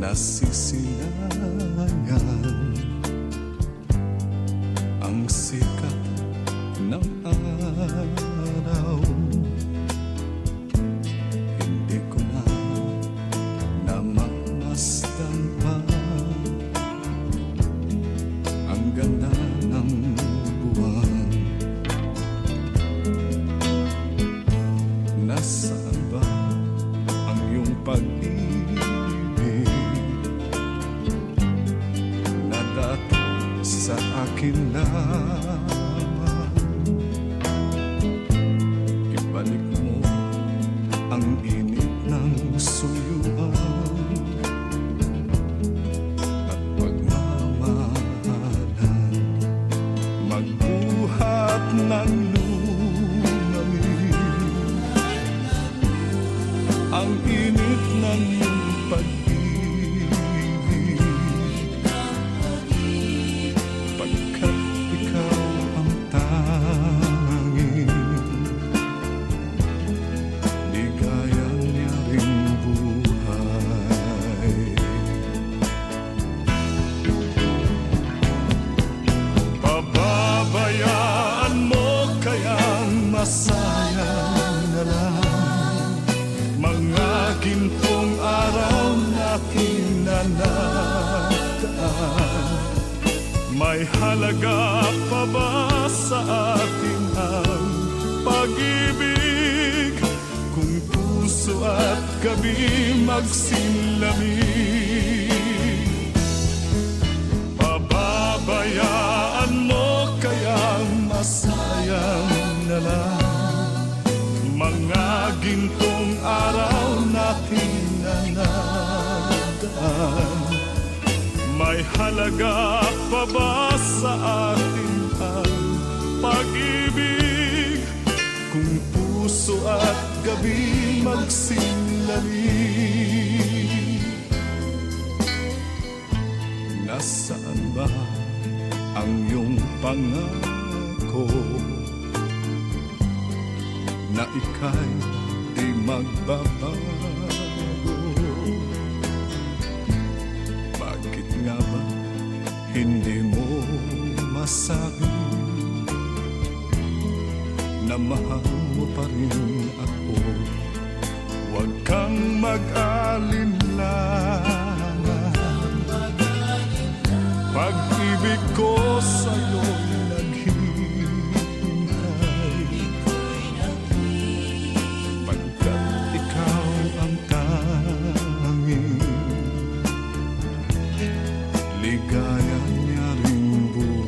nasisilayan ang sikat ng araw. Hindi ko na namamasdan pa ang ganda ng buwan. Nasaan ba ang iyong pag-ibig na dati sa akin lamang? Ibalik mo ang init ng suyuan at pagmamahalan, magbuhat ng ang init ng iyong pag-ibig, pagkat ikaw ang tanging ligayan niya ring buhay. Pababayaan mo kayang masayang na lang mga gintong araw natin na nataan. May halaga pa ba sa atin ang pag-ibig kung puso at gabi magsinlamig? Pababayaan mo kayang masayang na lang mga gintong araw natin na nadaan. May halaga pa ba sa atin ang pag-ibig kung puso at gabi magsinlamig? Nasaan ba ang iyong pangako na ika'y di magbabago? Bakit nga ba hindi mo masabi na mahal mo pa rin ako? Huwag kang mag-alinlangan, pag-ibig ko sa'yo'y naghihintay, pagkat ikaw ang tanging ligaya niya ring buhay.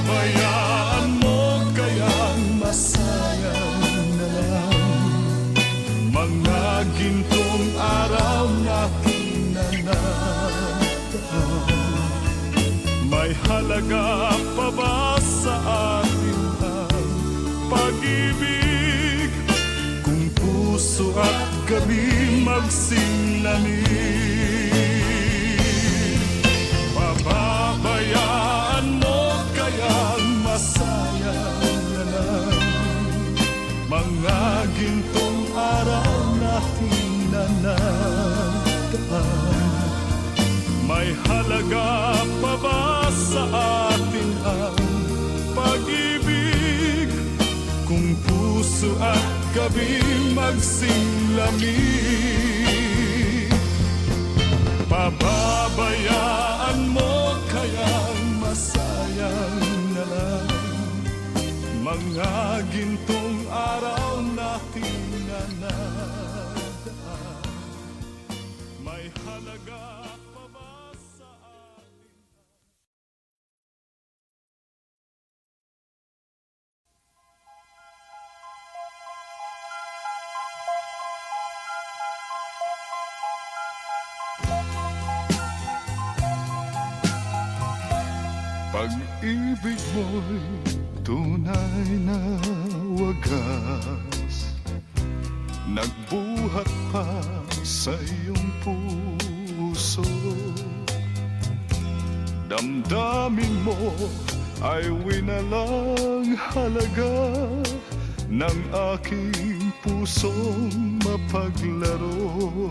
Pababayaan mo kayang masayang na lang mga gintong araw natin na nataan. May halaga pa ba sa atin ang pag-ibig kung puso at gabi magsinlamig? Pababayaan mo kayang masayang na lang mga gintong araw natin na nataan. May halaga pa ba sa atin ang pag-ibig kung puso at gabi magsinlamig? Pababayaan mo kayang masayang na lang mga gintong araw natin na nadaan. May halaga pa ba sa atin? Pag-ibig mo'y tunay na wagas, nagbuhat pa sa iyong puso. Damdamin mo ay winalang halaga ng aking pusong mapaglaro.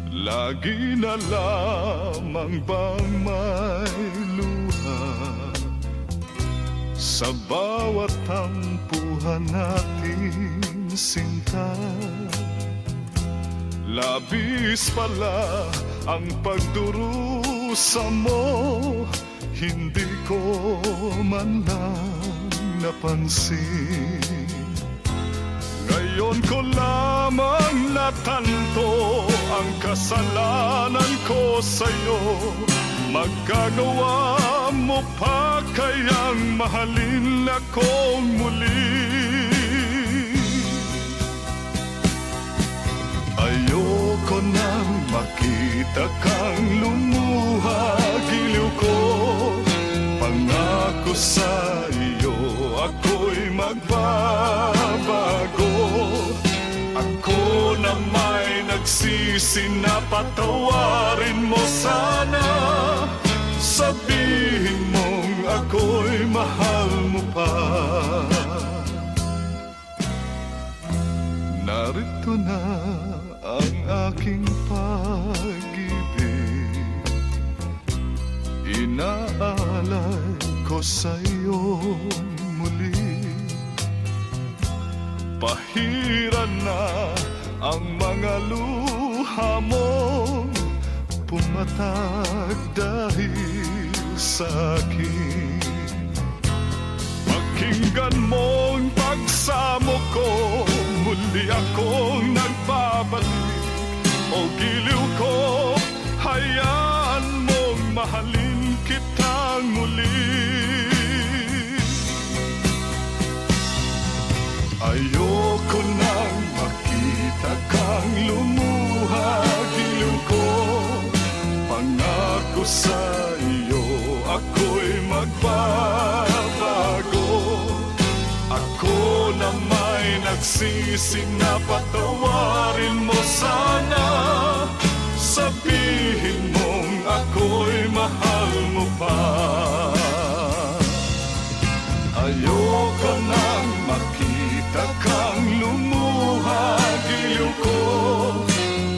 Lagi na lamang bang may luha sa bawat tampuhan natin, sinta? Labis pala ang pagdurusa mo, hindi ko man lang napansin. Ngayon ko lamang natanto ang kasalanan ko sa'yo. Magagawa mo pa kayang mahalin akong muli? Ayoko nang makita kang lumuha, giliw ko. Pangako sa iyo, ako'y magbabago. Ako na may nagsisi na patawarin mo sana. Sabihin mong ako'y mahal mo pa. Narito na ang aking pag-ibig, inaalay ko sa'yo muli. Pahiran na ang mga luha mo, pumatag dahil sa akin. Pakinggan mong pagsamo ko, muli akong nagbabalik. O giliw ko, hayaan mong mahalin kitang muli. Ayoko nang makita kang lumuha, giliw ko. Pangako sa iyo, ako'y magbabago. Ako na may nagsisi na patawarin mo sana. Sabihin mong ako'y mahal mo pa. Ayoko nang makita kang lumuha, giliw ko.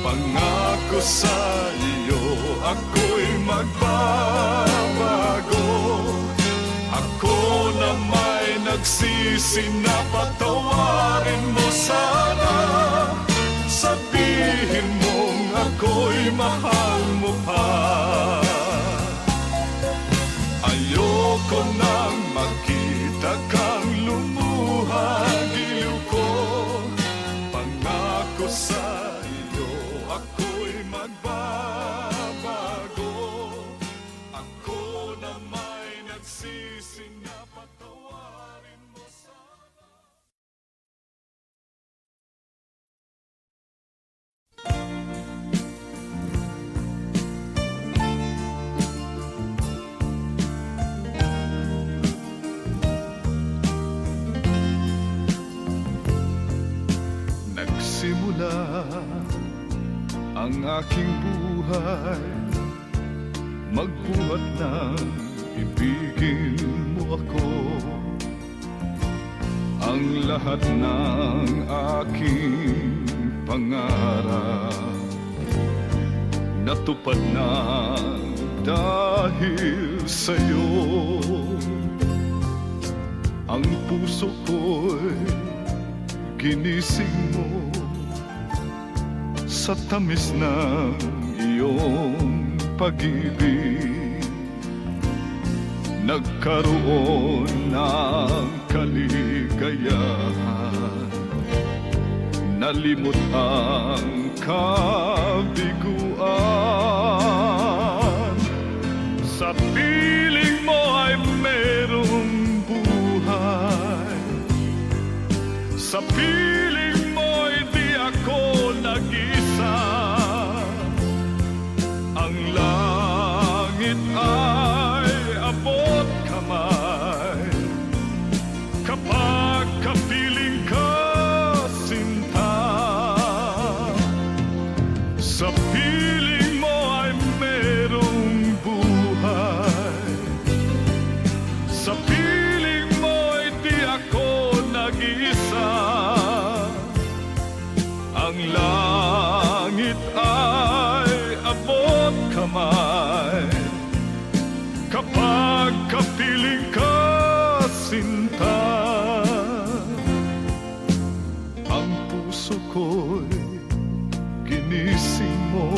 Pangako sa iyo, ako'y magbabago. Ako na may nagsisi na patawarin mo sana. Sabihin mong ako'y mahal mo pa. Ayoko nang makita kang lumuha, giliw ko. Pangako sa iyo, ako'y magbabago. Ako na may nagsisi na patawarin mo sana. Nagsimula ang aking buhay, magbuhat ng ibigin mo ako. Ang lahat ng aking pangarap natupad na dahil sa'yo. Ang puso ko'y ginising mo sa tamis ng iyong pag-ibig. Nagkaroon ng kaligayahan, nalimot ang kabiguan. Sa piling mo ay merong buhay, sa piling mo'y di ako nag-isa. Ang langit ay abot kamay kapag kapiling ka, sinta. Sa piling mo ay merong buhay, sa piling mo'y sinta. Ang puso ko'y ginising mo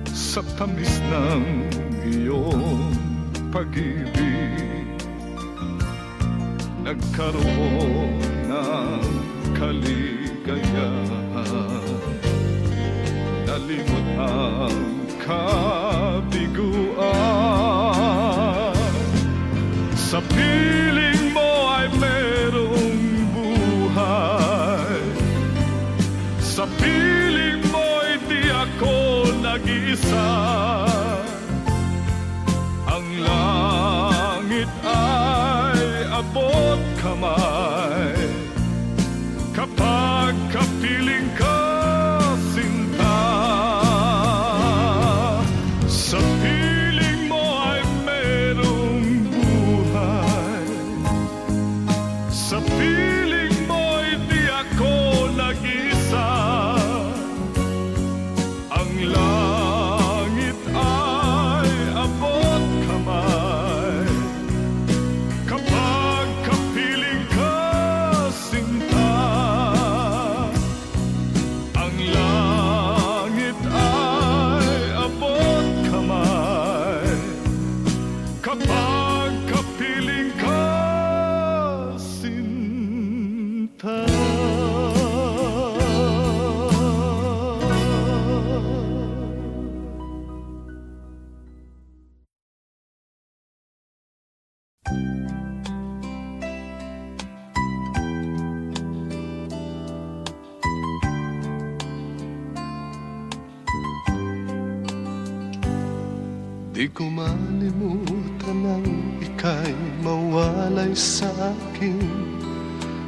sa tamis ng iyong pag-ibig. Nagkaroon ng kaligayahan, nalimot ang kabiguan. Sa piling mo ay merong buhay, sa piling mo'y di ako nag-iisa. Ang langit ay abot kamay kapag kapiling ka, sinta. Sa piling mo ay merong buhay, sa piling mo'y di ako nag-isa. Ang langit ay abot kamay kapag kapiling ka, sinta. Ang langit ay abot kamay kapag kapiling ka, sinta. Di ko malimutan ang ika'y mawalay sa akin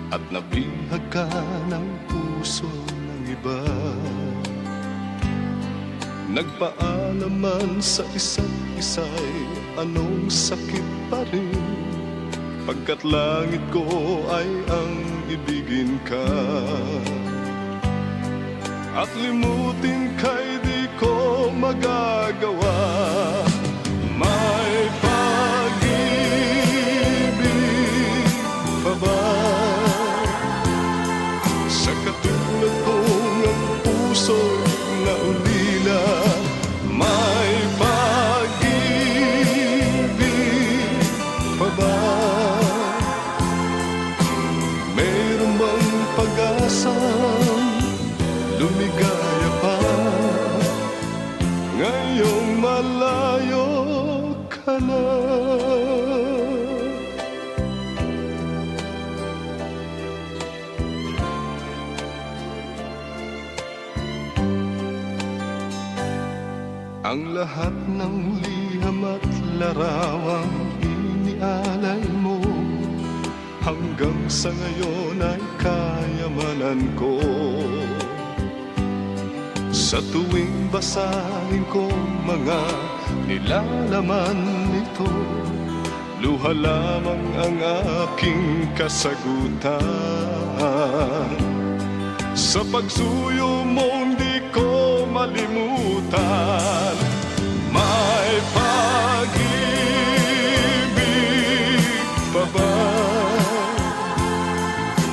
at nabihag ka ng puso ng iba. Nagpaalaman sa isa't isa'y anong sakit pa rin, pagkat langit ko ay ang ibigin ka. At limutin ka'y di ko magagawa. May pag-ibig pa ba sa katulad kong ang puso'y naulila? May pag-ibig pa ba? Meron bang pag-asang lumigaya pa ngayong malayo ka na? Ang lahat ng liham at larawang inialay mo hanggang sa ngayon ay kayamanan ko. Sa tuwing basahin ko mga nilalaman nito, luha lamang ang aking kasagutan. Sa pagsuyo mo di ko malimutan. May pag-ibig pa ba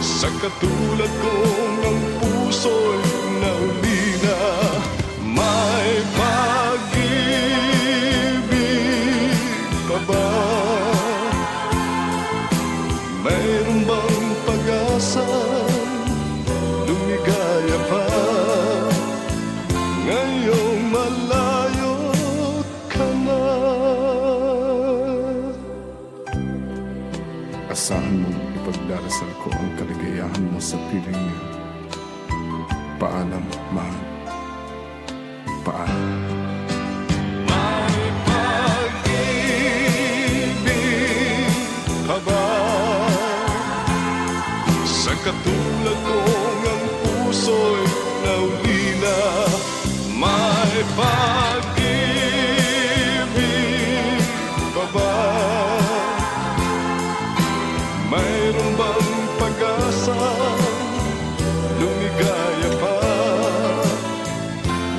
sa katulad kong ang puso'y naulila? May pag-ibig pa ba? Mayroon bang pag-asa lumigaya pa ngayong malayo ka na? Asahan mong ipagdarasal ko ang kaligayahan mo sa piling niya. Paalam, mahal. Paalam. May pag-ibig pa ba sa katulad kong ang puso'y naulila? May pag-ibig pa ba? Mayroon bang pag-asa lumigaya pa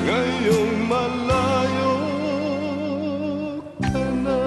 ngayong malayo ka na?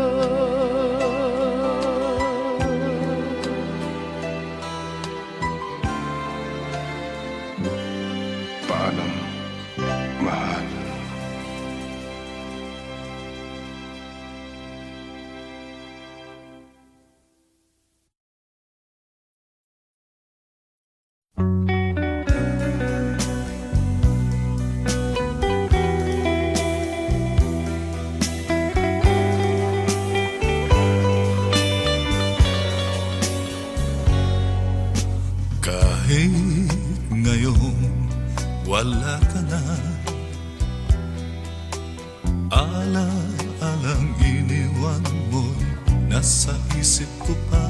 Kahit ngayon wala ka na, ala-alang iniwan mo'y nasa isip ko pa.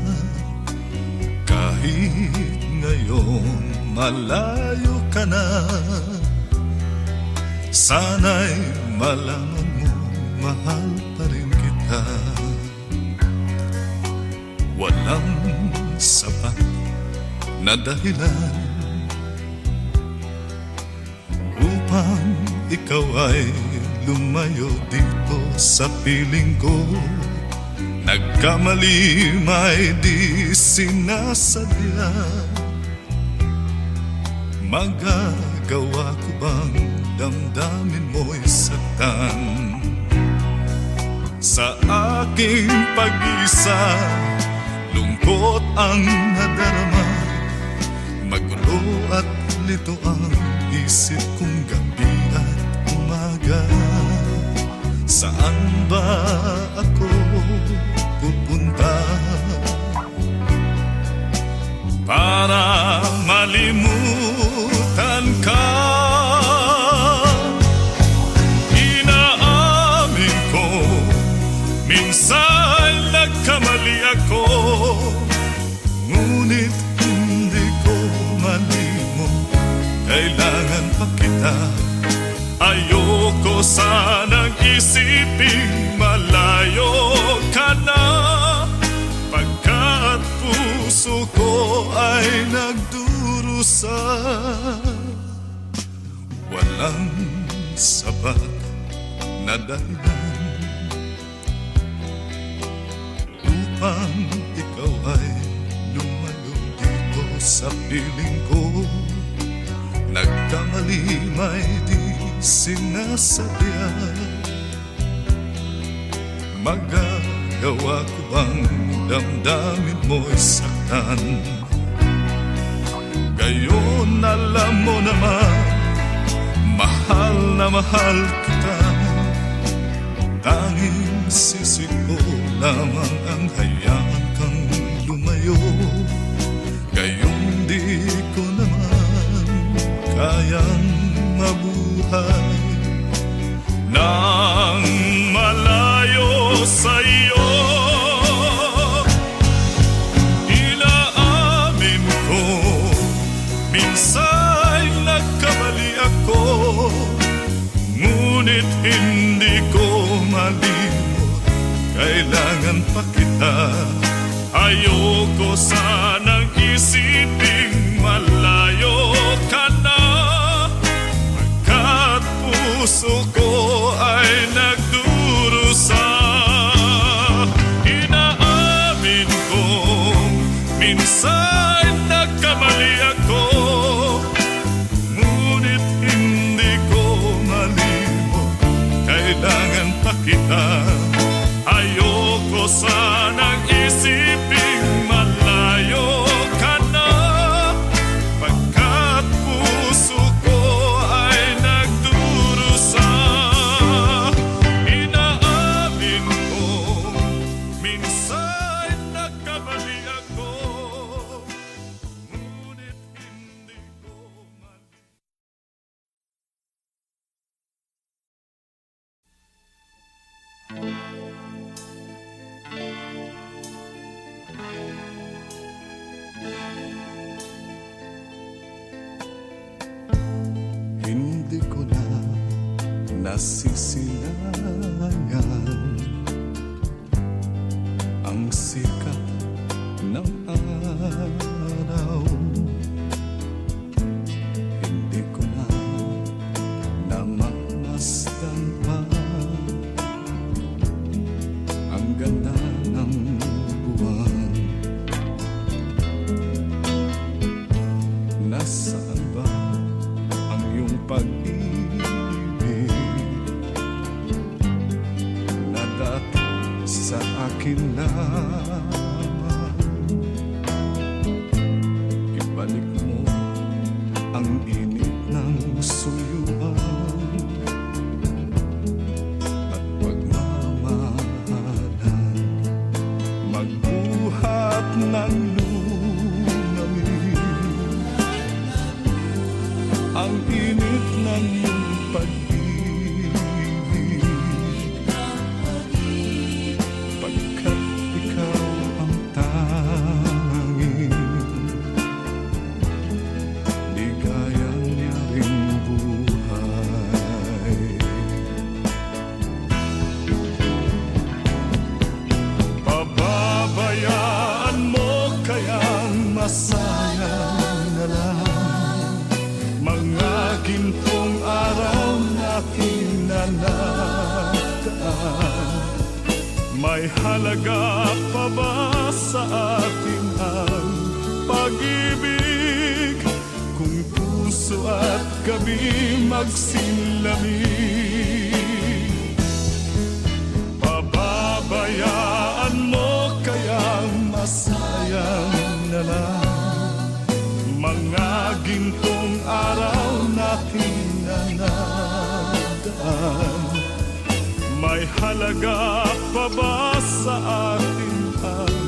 Kahit ngayon malayo ka na, sana'y malaman mo, mahal pa rin kita. Walang sapat na dahilan upang ikaw ay lumayo dito sa piling ko. Nagkamali may di sinasadya. Magagawa ko bang damdamin mo'y saktan? Sa aking pag-isa, lungkot ang nadarama. Magulo at lito ang isip kong gabi at umaga. Saan ba ako pupunta para malimutan ka? Inaamin ko, minsan nagkamali ako, ngunit hindi ko malimot, kailangan pa kita. Ayoko sanang isiping malayo ka na, pagkat puso ko ay nagdurusa. Walang sapat na dahilan upang ikaw ay lumayo dito sa piling ko. Nagkamali may di sinasadya. Magagawa ko bang damdamin mo'y saktan? Gayon alam mo naman, mahal na mahal kita. Tanging sisi ko lamang ang hayaan kang lumayo. Gayon di ko naman kayang mabuhay nang malayo sa iyo. Inaamin ko, minsan nagkamali ako, ngunit hindi ko malimot, kailangan pa kita. Ayoko sanang isiping malayo ka na, pagkat puso ko ay nagdurusa. Inaamin ko, minsan nagkamali ako, ngunit hindi ko malimot, kailangan pa kita. Ayoko sanang isiping malayo ka na, pagkat puso ko ay nagdurusa. Inaamin ko, minsan nagkamali ako, ngunit hindi ko hindi ko na nasisilayan ang sikat ng araw. Hindi ko na namamasdan pa ang ganda ng buwan. Nasaan ba ang iyong pag-ibig na dati sa akin lamang? masayang na lang. Mga gintong araw natin na nataan, may halaga pa ba sa atin ang pag-ibig? Kung puso at gabi magsilamig, pababayaan mo kayang masayang na lang. Mga gintong araw natin na nadaan, may halaga pa ba sa atin ang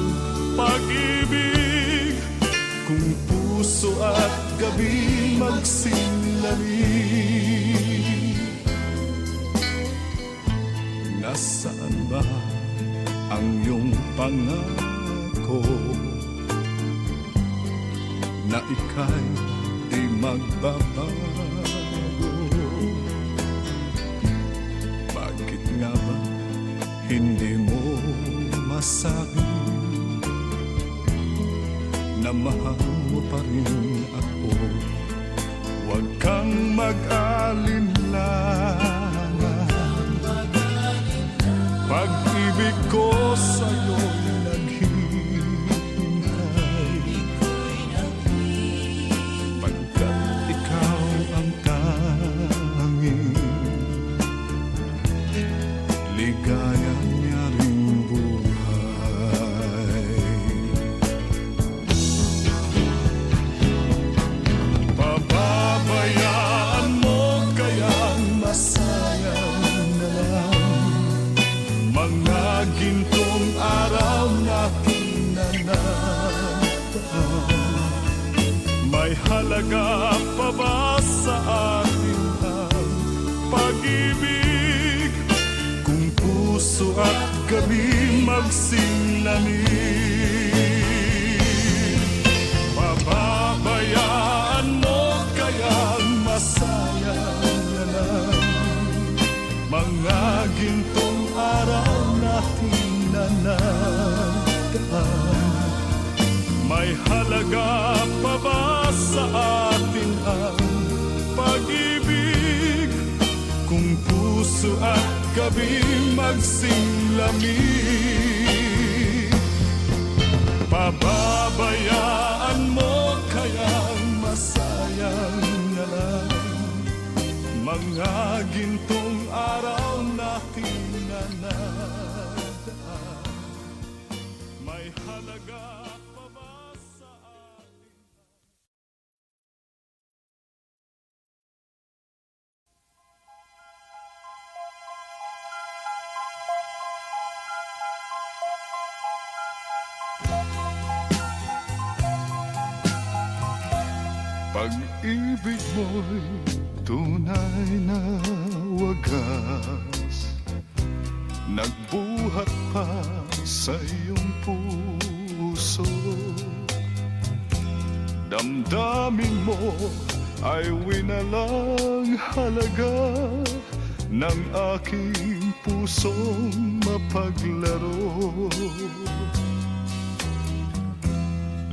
pag-ibig? Kung puso at gabi magsilamig, nasaan ba ang iyong pangako na ika'y di magbabago? Bakit nga ba hindi mo masabi na mahal mo pa rin ako? Huwag kang mag-alinlangan, pag-ibig ko sa'yo'y naghihintay, pagkat ikaw ang tanging ligaya niya ring buhay. Pababayaan mo kayang masayang na lang. Mga gintong araw natin na nataan, may halaga pa ba sa atin ang pag-ibig? Kung puso at gabi magsilamig, pababayaan mo kayang masayang na lang. Mga gintong araw natin na nadaan, may halaga pa ba sa atin ang pag-ibig? Kung puso at gabi magsilamig, pababayaan mo kayang masayang na lang. Mga gintong araw natin na nadaan, may halaga pa ba sa atin? Pag-ibig mo'y tunay na wagas, nagbuhat pa sa iyong puso. Damdamin mo ay winalang halaga ng aking pusong mapaglaro.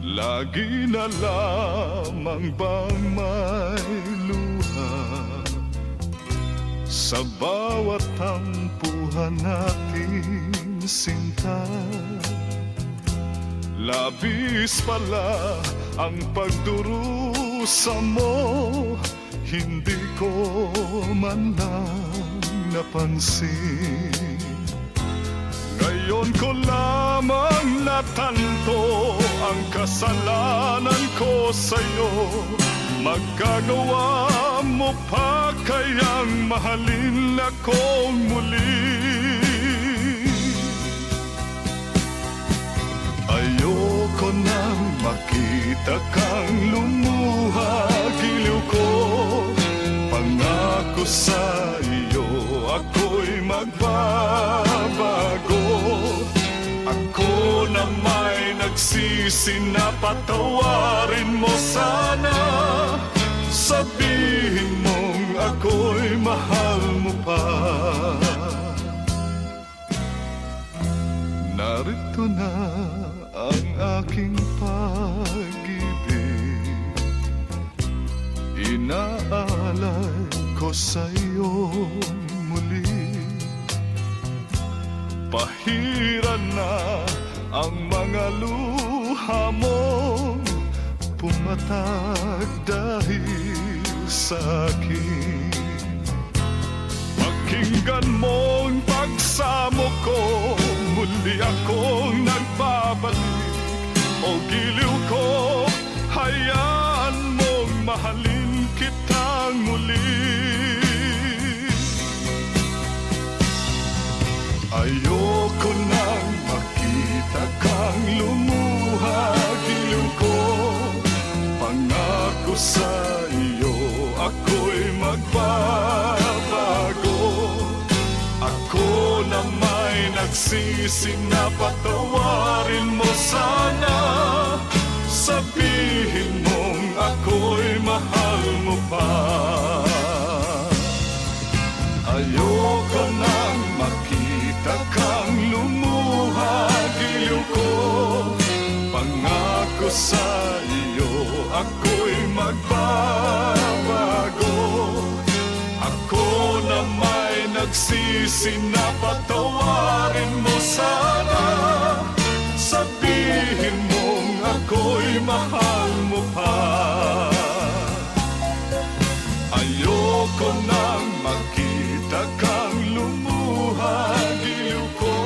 Lagi na lamang bang may luha sa bawat tampuhan natin, sinta? Labis pala ang pagdurusa mo, hindi ko man lang napansin. Ngayon ko lamang natanto ang kasalanan ko sa'yo. Magagawa mo pa kayang mahalin akong muli? Ayoko nang makita kang lumuha, giliw ko. Pangako sa iyo, ako'y magbabago. Ako na may nagsisi na patawarin mo sana. Sabihin mong ako'y mahal mo pa. Narito na ang aking pag-ibig, sa'yo muli. Pahiran na ang mga luha mong pumatag dahil sa'kin. Pakinggan mong pagsamo ko, muli akong nagbabalik. O giliw ko, hayaan mong mahalin kitang muli. Ayoko nang makita kang lumuha, giliw ko. Pangako sa iyo, ako'y magbabago. Ako na may nagsisi na patawarin mo sana. Sabihin mong ako'y mahal mo pa. Ayoko nang makita kang lumuha, giliw ko. Pangako sa iyo, ako'y magbabago. Ako na may nagsisi na patawarin mo sana. Sabihin mong ako'y mahal mo pa. Ayoko nang makita kang lumuha, giliw ko.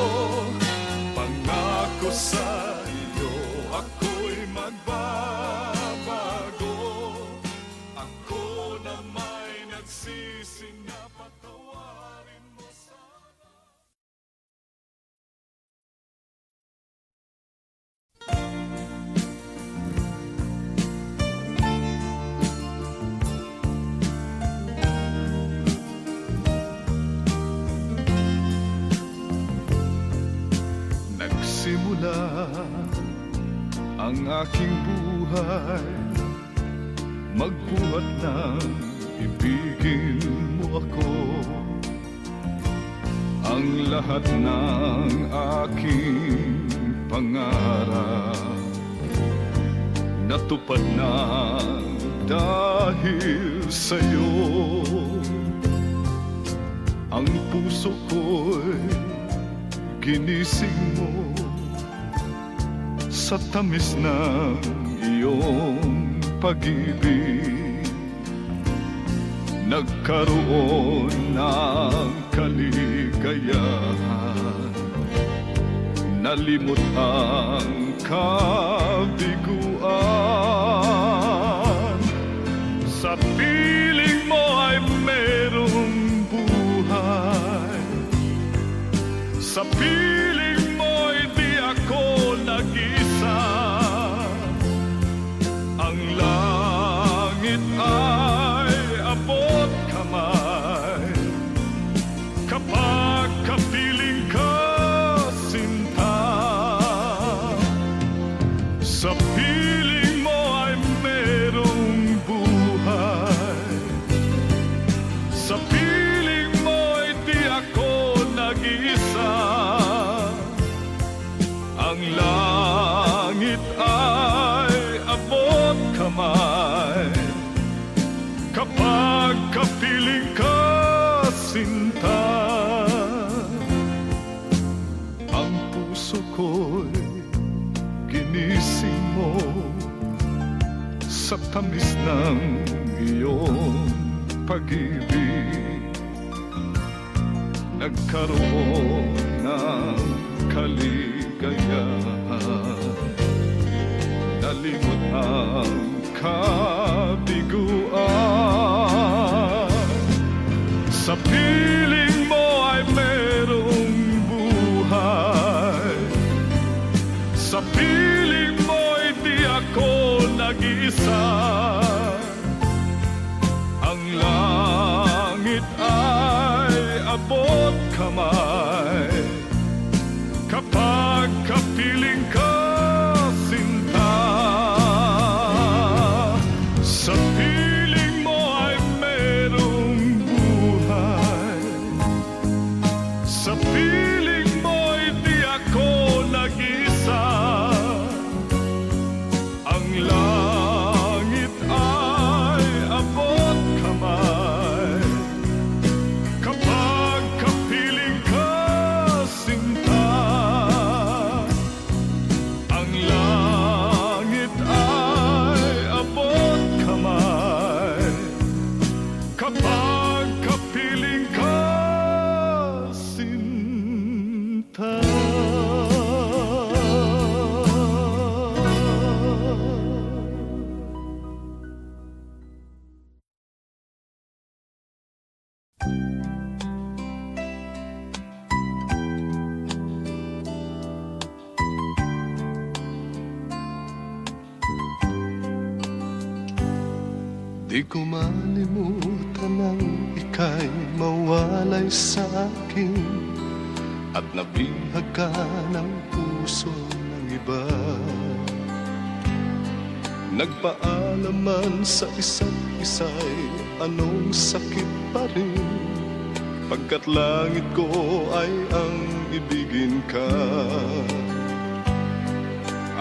Pangako sa iyo, ako'y magbabago. Ako na may nagsisi na patawarin mo sana. Nagsimula ang aking buhay, magbuhat ng ibigin mo ako. Ang lahat ng aking pangarap natupad na dahil sa'yo. Ang puso ko'y ginising mo sa tamis ng iyong pag-ibig. Nagkaroon ng kaligayahan, nalimot ang kabiguan. Sa piling mo ay merong buhay, sa piling mo'y di ako nag-isa. Ang langit ay abot kamay kapag kapiling ka, sinta. Sa piling mo ay merong buhay, sa piling mo'y di ako nag-isa. Ang langit ay abot kamay kapag kapiling ka, sinta. Ang puso ko'y ginising mo sa tamis ng iyong pag-ibig. Nagkaroon ng kaligayahan, nalimot ang kabiguan. Sa piling mo ay merong buhay, sa piling mo'y di ako nag-iisa. Ang langit ay abot kamay kapag kapiling ka, sinta. Sa piling mo ay merong buhay, sa piling mo'y di ako nag-isa. Ang langit Di ko malimutan ang ika'y mawalay sa akin at nabihag ka ng puso ng iba. Nagpaalaman sa isa't isa'y anong sakit pa rin, pagkat langit ko ay ang ibigin ka.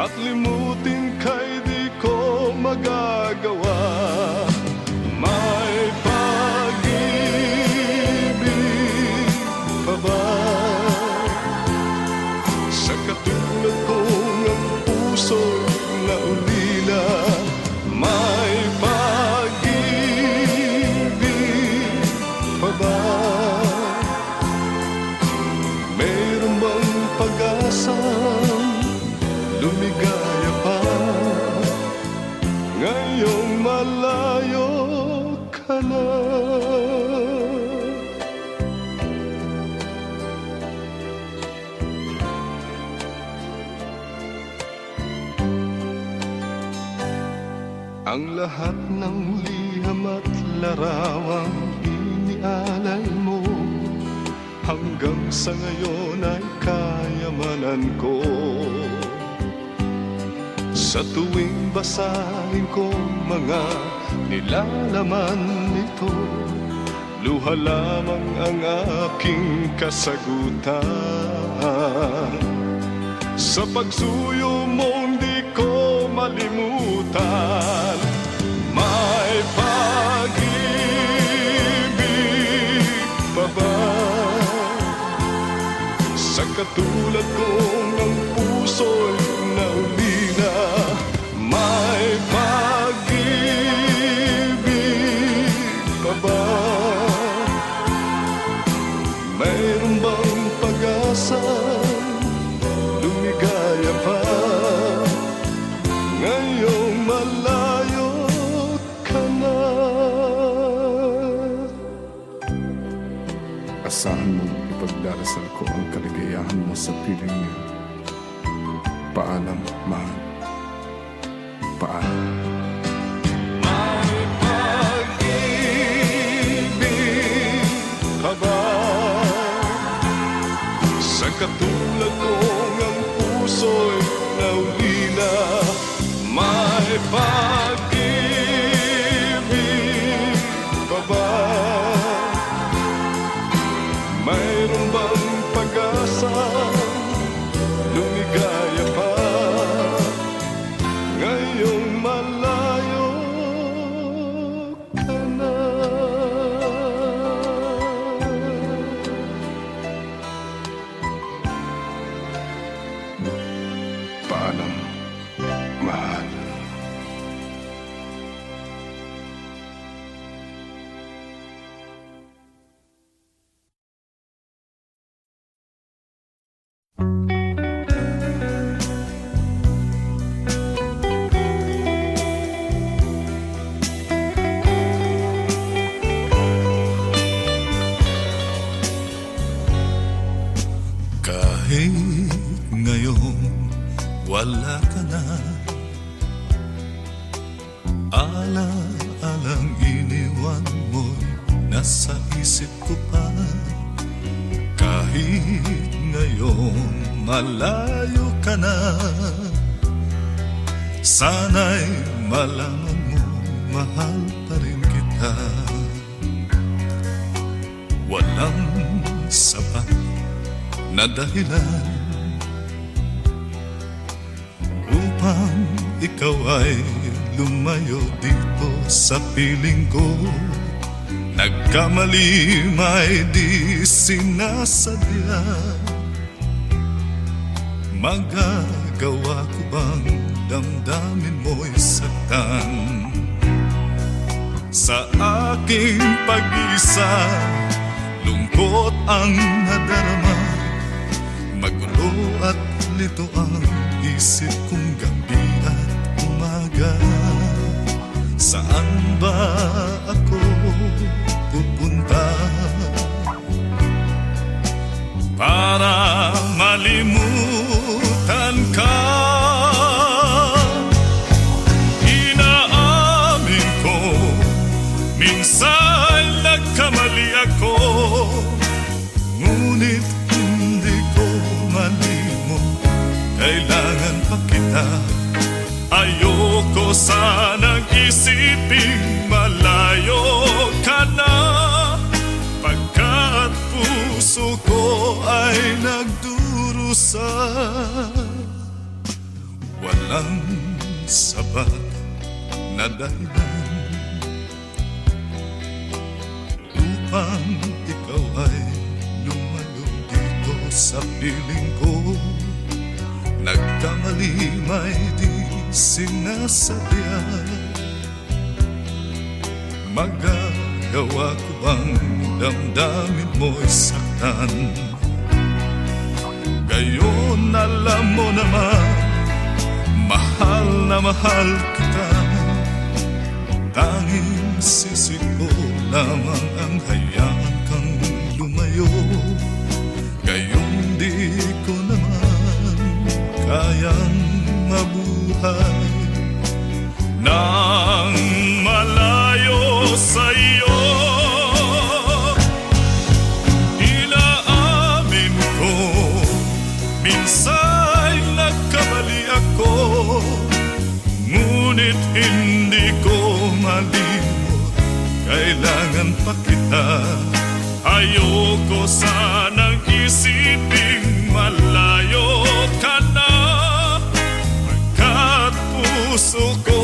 At limutin ka'y di ko magagawa. May pag-ibig pa ba sa katulad kong ang puso'y naulila? May pag-ibig pa ba? Mayroon bang pag-asang lumigaya pa ngayong malayo ka na? Ang lahat ng liham at larawang inialay mo hanggang sa ngayon ay kayamanan ko. Sa tuwing basahin ko mga nilalaman nito, luha lamang ang aking kasagutan. Sa pagsuyo mong di ko malimutan, may pag-ibig pa ba sa katulad kong ang puso'y naulila? May pag-ibig pa ba? Mayroon bang pag-asa lumigaya pa ngayong malayo ka na? Asahan mong ipagdarasal ko ang kaligayahan mo sa piling niya. Paalam, mahal. Paalam. May pag-ibig ka ba sa katulad kong ang puso'y naulila? May pag-ibig ka ba? Mayroon bang pag-asa lumigaya pa ngayong malayo ka na? Paalam, mahal. Kahit ngayon wala ka na, ala-alang iniwan mo'y nasa isip ko pa. Kahit ngayon malayo ka na, sana'y malaman mo mahal pa rin kita. Walang sapat na dahilan upang ikaw ay lumayo dito sa piling ko. Nagkamali may di sinasadya. Magagawa ko bang damdamin mo'y saktan? Sa aking pag-isa, lungkot ang nadarama. Magulo at lito ang isip kong gabi at umaga. Saan ba ako pupunta para malimutan ka? Inaamin ko Ayoko sanang isiping malayo ka na, pagkat puso ko ay nagdurusa. Walang sapat na dahilan upang ikaw ay lumayo dito sa piling ko. Nagkamali may di sinasadya. Magagawa ko bang damdamin mo'y saktan? Gayon alam mo naman, mahal na mahal kita. Tanging sisi ko lamang ang hayaan kang lumayo. Gayon di ko naman kayang mabuhay nang malayo sa'yo. Inaamin ko, minsa'y nagkamali ako, ngunit hindi ko malimot, kailangan pa kita. Ayoko sanang isiping malayo ka na, pagkat puso ko